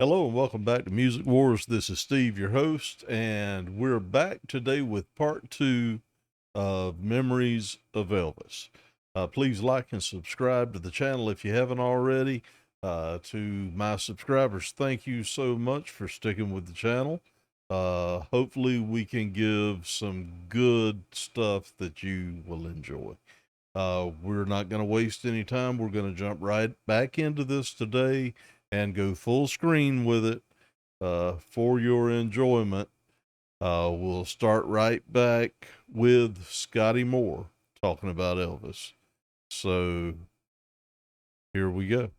Hello and welcome back to Music Wars. This is Steve, your host, and we're back today with part two of Memories of Elvis. Please like and subscribe to the channel if you haven't already. To my subscribers, thank you so much for sticking with the channel. Hopefully we can give some good stuff that you will enjoy. We're not going to waste any time. We're going to jump right back into this today and go full screen with it for your enjoyment. We'll start right back with Scotty Moore talking about Elvis. So here we go.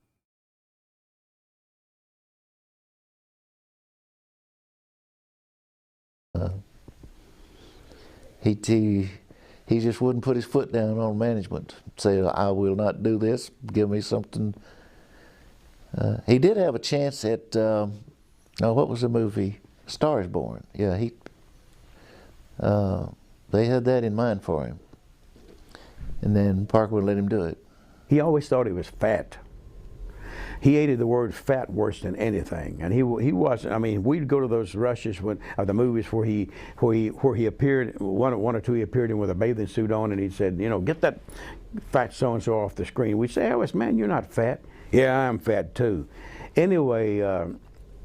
He just wouldn't put his foot down on management. Say, I will not do this. Give me something. He did have a chance at, what was the movie? Star is Born. Yeah, they had that in mind for him. And then Parker would let him do it. He always thought he was fat. He hated the word fat worse than anything, and he wasn't. I mean, we'd go to those rushes of the movies where he appeared, one or two he appeared in with a bathing suit on, and he said, get that fat so and so off the screen. We'd say, Elvis, man, you're not fat. Yeah, I'm fat too. Anyway,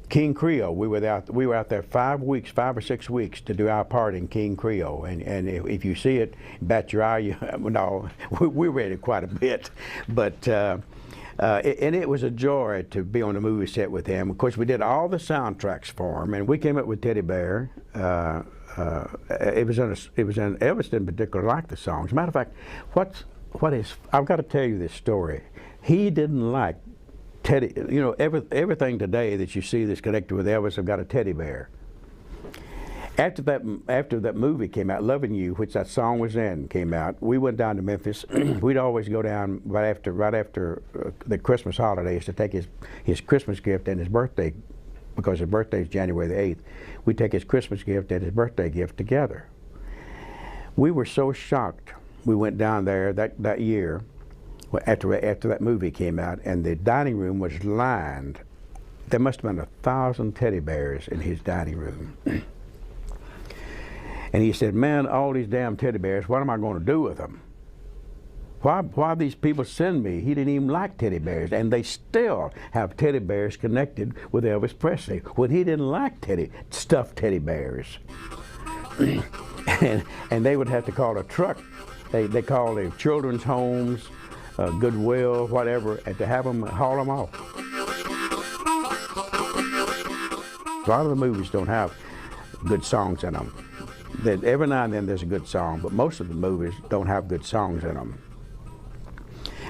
King Creole, we were out there 5 or 6 weeks to do our part in King Creole, and if you see it, bat your eye. No, we read it quite a bit, but. And it was a joy to be on the movie set with him. Of course, we did all the soundtracks for him, and we came up with Teddy Bear. Elvis didn't particularly like the songs. As a matter of fact, I've got to tell you this story. He didn't like Teddy. Everything today that you see that's connected with Elvis have got a teddy bear. After that movie came out, Loving You, which that song was in, came out, we went down to Memphis. We'd always go down right after the Christmas holidays to take his Christmas gift and his birthday, because his birthday is January the 8th. We'd take his Christmas gift and his birthday gift together. We were so shocked. We went down there that year after that movie came out, and the dining room was lined. There must have been 1,000 teddy bears in his dining room. And he said, man, all these damn teddy bears, what am I going to do with them? Why these people send me? He didn't even like teddy bears, and they still have teddy bears connected with Elvis Presley when he didn't like stuffed teddy bears. and they would have to call a truck. They called the children's homes, Goodwill, whatever, and to have them haul them off. A lot of the movies don't have good songs in them. Every now and then there's a good song, but most of the movies don't have good songs in them.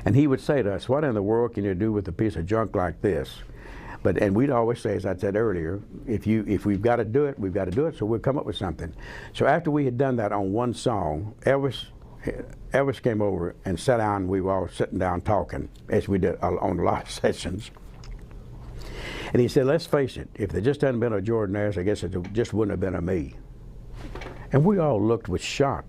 And he would say to us, what in the world can you do with a piece of junk like this? And we'd always say, as I said earlier, if we've got to do it, we've got to do it, so we'll come up with something. So after we had done that on one song, Elvis came over and sat down, and we were all sitting down talking, as we did on a lot of sessions. And he said, let's face it, if there just hadn't been a Jordanaires, I guess it just wouldn't have been a me. And we all looked with shock.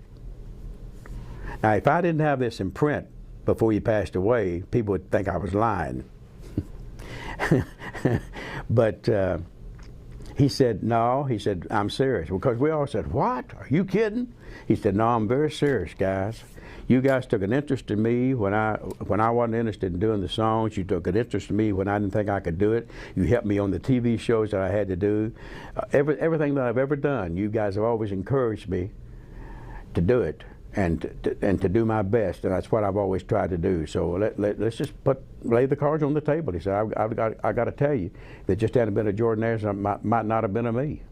Now, if I didn't have this in print before he passed away, people would think I was lying. But he said, no, he said, I'm serious. Because we all said, what? Are you kidding? He said, no, I'm very serious, guys. You guys took an interest in me when I wasn't interested in doing the songs. You took an interest in me when I didn't think I could do it. You helped me on the TV shows that I had to do. Everything that I've ever done, you guys have always encouraged me to do it and to do my best, and that's what I've always tried to do. So let's just lay the cards on the table. He said, I got to tell you, if it just hadn't been a Jordanaires, it might not have been a me.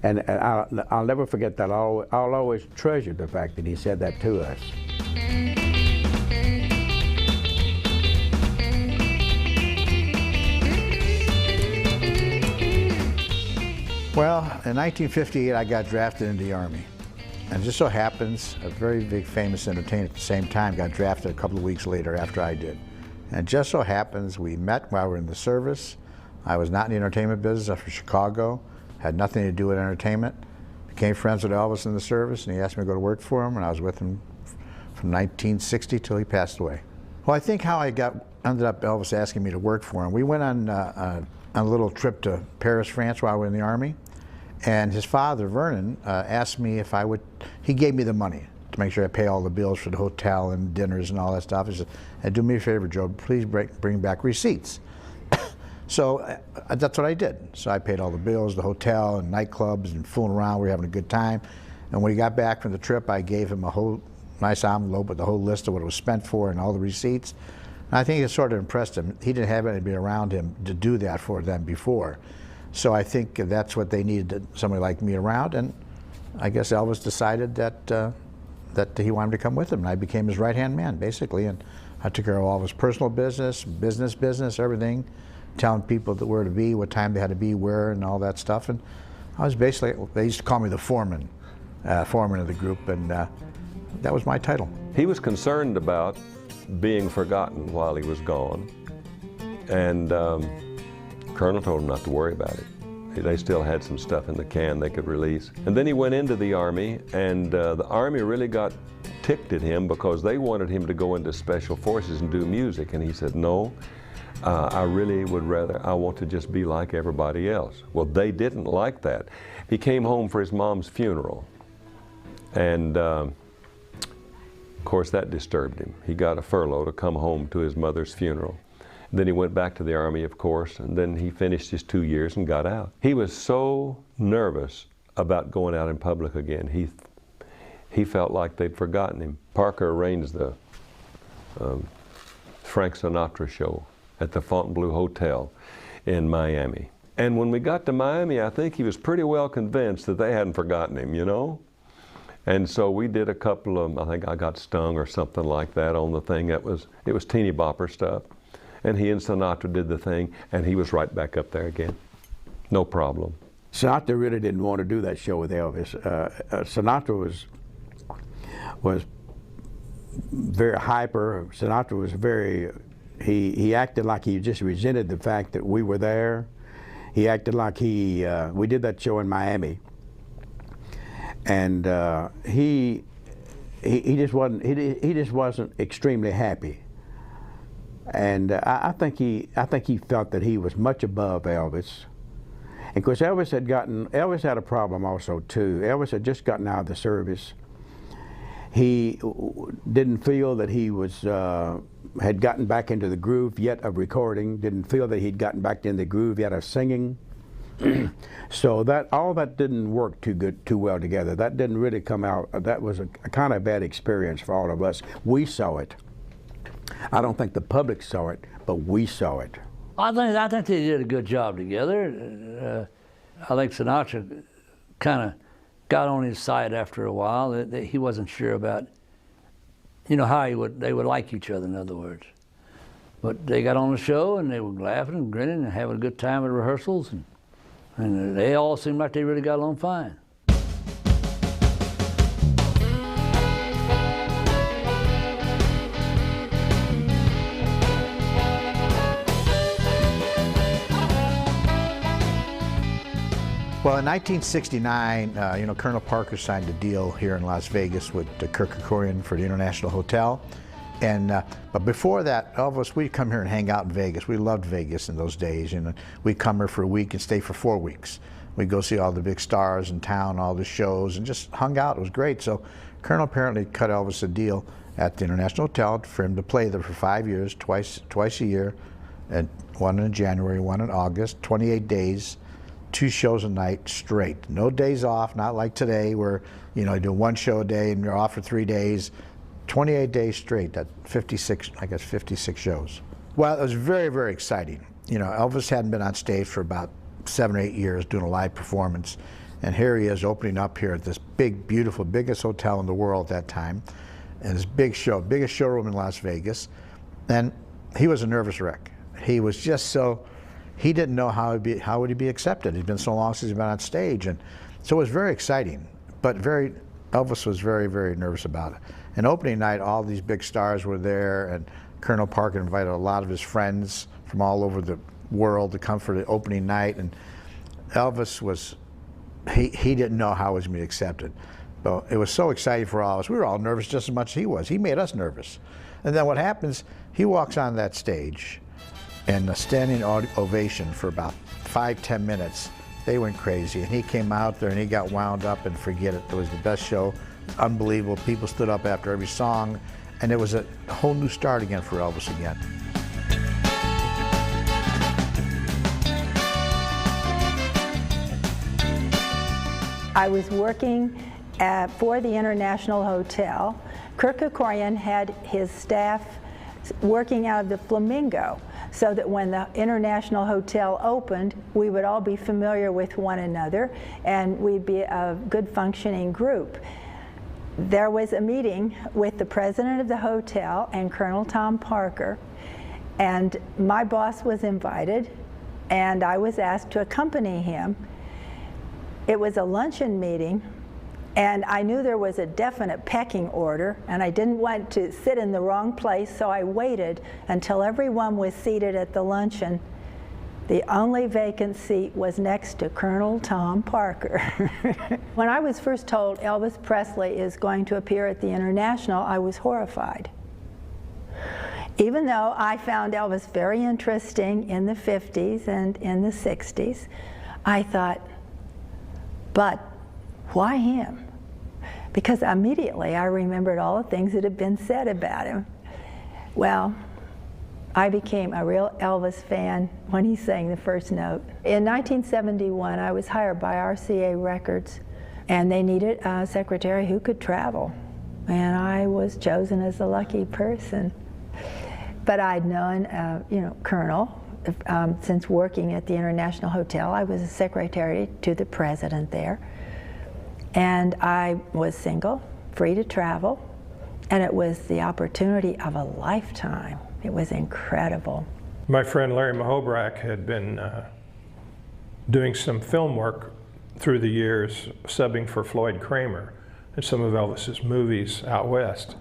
And I'll never forget that. I'll always treasure the fact that he said that to us. Well, in 1958, I got drafted into the Army. And it just so happens, a very big famous entertainer at the same time got drafted a couple of weeks later after I did. And it just so happens we met while we were in the service. I was not in the entertainment business. I'm from Chicago. Had nothing to do with entertainment. Became friends with Elvis in the service, and he asked me to go to work for him, and I was with him from 1960 till he passed away. Well, I think how I ended up Elvis asking me to work for him. We went on on a little trip to Paris, France while we were in the Army. And his father, Vernon, asked me if I would, he gave me the money to make sure I pay all the bills for the hotel and dinners and all that stuff. He said, hey, do me a favor, Joe, please bring back receipts. So that's what I did. So I paid all the bills, the hotel and nightclubs and fooling around. We were having a good time. And when he got back from the trip, I gave him a whole nice envelope with the whole list of what it was spent for and all the receipts. And I think it sort of impressed him. He didn't have anybody around him to do that for them before. So I think that's what they needed, somebody like me around. And I guess Elvis decided that that he wanted to come with him. And I became his right-hand man, basically. And I took care of all of his personal business, everything, telling people where to be, what time they had to be, where, and all that stuff. And I was basically, they used to call me the foreman of the group, and that was my title. He was concerned about being forgotten while he was gone, and Colonel told him not to worry about it. They still had some stuff in the can they could release. And then he went into the Army, and the Army really got ticked at him because they wanted him to go into Special Forces and do music, and he said, no, I really would rather, I want to just be like everybody else. Well, they didn't like that. He came home for his mom's funeral, and of course that disturbed him. He got a furlough to come home to his mother's funeral. Then he went back to the Army, of course, and then he finished his 2 years and got out. He was so nervous about going out in public again. He felt like they'd forgotten him. Parker arranged the Frank Sinatra show at the Fontainebleau Hotel in Miami. And when we got to Miami, I think he was pretty well convinced that they hadn't forgotten him, you know? And so we did a couple of, I think I got stung or something like that on the thing. It was teeny bopper stuff. And he and Sinatra did the thing, and he was right back up there again. No problem. Sinatra really didn't want to do that show with Elvis. Sinatra was very hyper. Sinatra was very, he acted like he just resented the fact that we were there. He acted like we did that show in Miami, and he just wasn't extremely happy. And I think he felt that he was much above Elvis. And of course, Elvis had a problem also too. Elvis had just gotten out of the service. He didn't feel that he had gotten back into the groove yet of recording. Didn't feel that he'd gotten back into the groove yet of singing. So all that didn't work too well together. That didn't really come out. That was a kind of bad experience for all of us. We saw it. I don't think the public saw it, but we saw it. I think they did a good job together. I think Sinatra kind of got on his side after a while. That he wasn't sure about, how they would like each other, in other words. But they got on the show and they were laughing and grinning and having a good time at rehearsals, and they all seemed like they really got along fine. Well, in 1969, Colonel Parker signed a deal here in Las Vegas with Kirk Kerkorian for the International Hotel. And but before that, Elvis, we'd come here and hang out in Vegas. We loved Vegas in those days. We'd come here for a week and stay for 4 weeks. We'd go see all the big stars in town, all the shows, and just hung out. It was great. So Colonel apparently cut Elvis a deal at the International Hotel for him to play there for 5 years, twice a year, and one in January, one in August, 28 days. 2 shows a night straight. No days off, not like today where, you do 1 show a day and you're off for 3 days. 28 days straight, that 56 shows. Well, it was very, very exciting. Elvis hadn't been on stage for about 7 or 8 years doing a live performance. And here he is opening up here at this big, beautiful, biggest hotel in the world at that time. And this biggest showroom in Las Vegas. And he was a nervous wreck. He was just he didn't know how would he be accepted. It'd been so long since he'd been on stage, and so it was very exciting. But Elvis was very, very nervous about it. And opening night, all these big stars were there, and Colonel Parker invited a lot of his friends from all over the world to come for the opening night. And Elvis he didn't know how he was going to be accepted. But it was so exciting for all of us. We were all nervous just as much as he was. He made us nervous. And then what happens? He walks on that stage. and a standing ovation for about 5-10 minutes. They went crazy, and he came out there and he got wound up, and forget it. It was the best show. Unbelievable. People stood up after every song, and it was a whole new start again for Elvis again. I was working for the International Hotel. Kirk Kerkorian had his staff working out of the Flamingo, so that when the International Hotel opened, we would all be familiar with one another and we'd be a good functioning group. There was a meeting with the president of the hotel and Colonel Tom Parker, and my boss was invited and I was asked to accompany him. It was a luncheon meeting, and I knew there was a definite pecking order, and I didn't want to sit in the wrong place, so I waited until everyone was seated at the luncheon. The only vacant seat was next to Colonel Tom Parker. When I was first told Elvis Presley is going to appear at the International, I was horrified. Even though I found Elvis very interesting in the 50s and in the 60s, I thought, but why him? Because immediately I remembered all the things that had been said about him. Well, I became a real Elvis fan when he sang the first note. In 1971, I was hired by RCA Records, and they needed a secretary who could travel. And I was chosen as the lucky person. But I'd known, Colonel, since working at the International Hotel. I was a secretary to the president there. And I was single, free to travel, and it was the opportunity of a lifetime. It was incredible. My friend Larry Mahobrak had been doing some film work through the years, subbing for Floyd Kramer in some of Elvis's movies out west.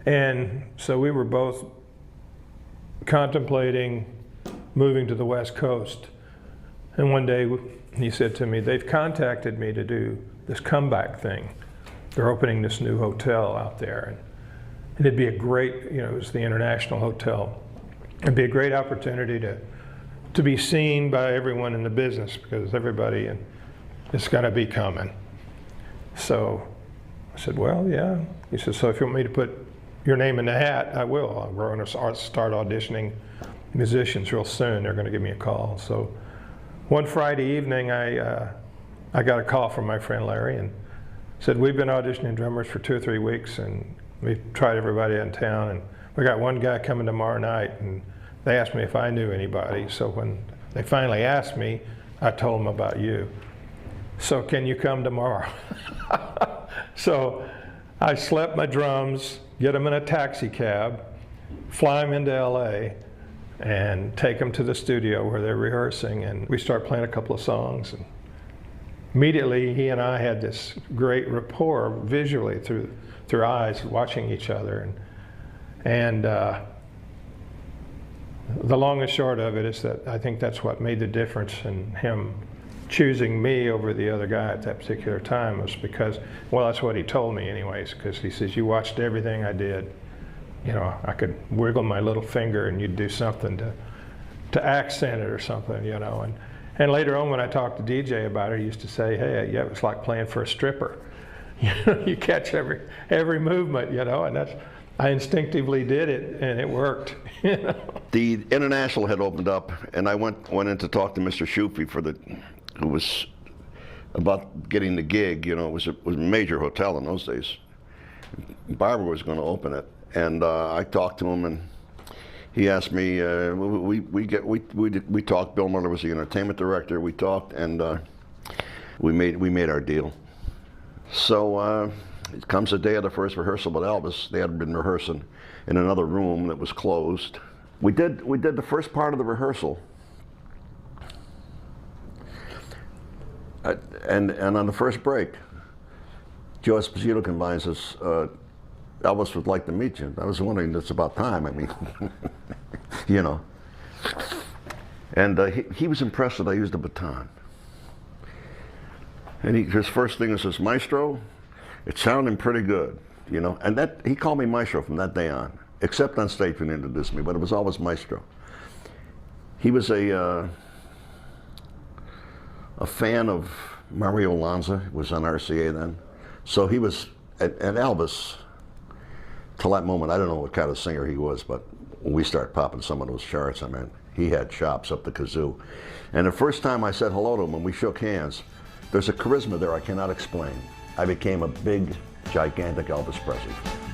And so we were both contemplating moving to the West Coast. And one day he said to me, they've contacted me to do this comeback thing. They're opening this new hotel out there. And it'd be a great, it was the International Hotel. It'd be a great opportunity to be seen by everyone in the business, because everybody is going to be coming. So I said, well, yeah. He said, so if you want me to put your name in the hat, I will. I'm going to start auditioning musicians real soon. They're going to give me a call. So one Friday evening, I got a call from my friend Larry and said, we've been auditioning drummers for 2 or 3 weeks, and we've tried everybody in town, and we got one guy coming tomorrow night, and they asked me if I knew anybody. So when they finally asked me, I told them about you. So can you come tomorrow? So I slept my drums, get them in a taxi cab, fly them into LA, and take them to the studio where they're rehearsing, and we start playing a couple of songs. And immediately he and I had this great rapport visually through eyes, watching each other. And the long and short of it is that I think that's what made the difference in him choosing me over the other guy at that particular time, was because, well, that's what he told me anyways, because he says, you watched everything I did. I could wiggle my little finger and you'd do something to accent it or something, And later on when I talked to DJ about it, he used to say, hey, yeah, it was like playing for a stripper. You catch every movement, and that's, I instinctively did it, and it worked. The International had opened up, and I went in to talk to Mr. Shufi who was about getting the gig. It was a major hotel in those days. Barbara was going to open it, and I talked to him, and he asked me. We talked. Bill Miller was the entertainment director. We talked, and we made our deal. So it comes the day of the first rehearsal with Elvis. They had been rehearsing in another room that was closed. We did the first part of the rehearsal, and on the first break, Joe Esposito combines us. Elvis would like to meet you. I was wondering, it's about time. I mean, And he was impressed that I used a baton. And his first thing was, Maestro, it's sounding pretty good, And he called me Maestro from that day on, except on stage when he introduced me, but it was always Maestro. he was a fan of Mario Lanza, was on RCA then. So he was, and Elvis, till that moment, I don't know what kind of singer he was, but when we started popping some of those charts, I mean, he had chops up the kazoo. And the first time I said hello to him when we shook hands, there's a charisma there I cannot explain. I became a big, gigantic Elvis Presley fan.